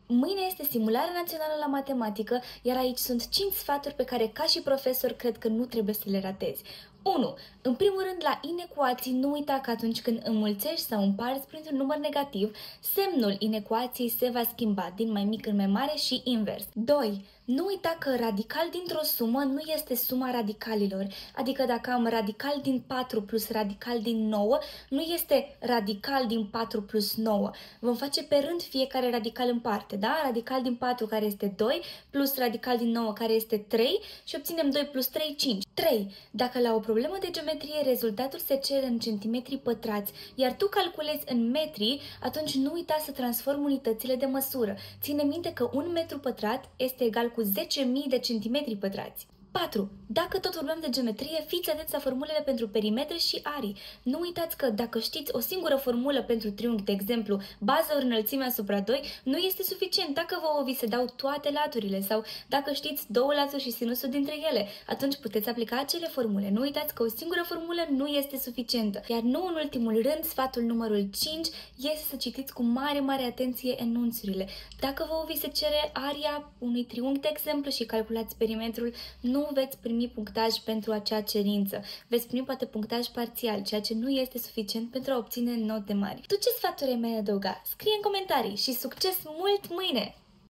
Mâine este simularea națională la matematică, iar aici sunt 5 sfaturi pe care, ca și profesor, cred că nu trebuie să le ratezi. 1. În primul rând, la inecuații, nu uita că atunci când înmulțești sau împarți printr-un număr negativ, semnul inecuației se va schimba din mai mic în mai mare și invers. 2. Nu uita că radical dintr-o sumă nu este suma radicalilor, adică dacă am radical din 4 plus radical din 9, nu este radical din 4 plus 9. Vom face pe rând fiecare radical în parte, da? Radical din 4 care este 2, plus radical din 9 care este 3 și obținem 2 plus 3, 5. 3. Dacă la o problemă de geometrie rezultatul se cere în centimetri pătrați, iar tu calculezi în metri, atunci nu uita să transformi unitățile de măsură. Ține minte că un metru pătrat este egal cu 10.000 de centimetri pătrați. 4. Dacă tot vorbim de geometrie, fiți atenți la formulele pentru perimetre și arii. Nu uitați că dacă știți o singură formulă pentru triunghi, de exemplu, bază ori înălțime asupra 2, nu este suficient dacă vouă vi se dau toate laturile sau dacă știți două laturi și sinusul dintre ele, atunci puteți aplica acele formule. Nu uitați că o singură formulă nu este suficientă. Iar nu în ultimul rând, sfatul numărul 5 este să citiți cu mare atenție enunțurile. Dacă vouă vi se cere aria unui triunghi, de exemplu, și calculați perimetrul, nu veți primi punctaj pentru acea cerință. Veți primi poate punctaj parțial, ceea ce nu este suficient pentru a obține note mari. Tu ce sfaturi ai mai adăuga? Scrie în comentarii și succes mult mâine!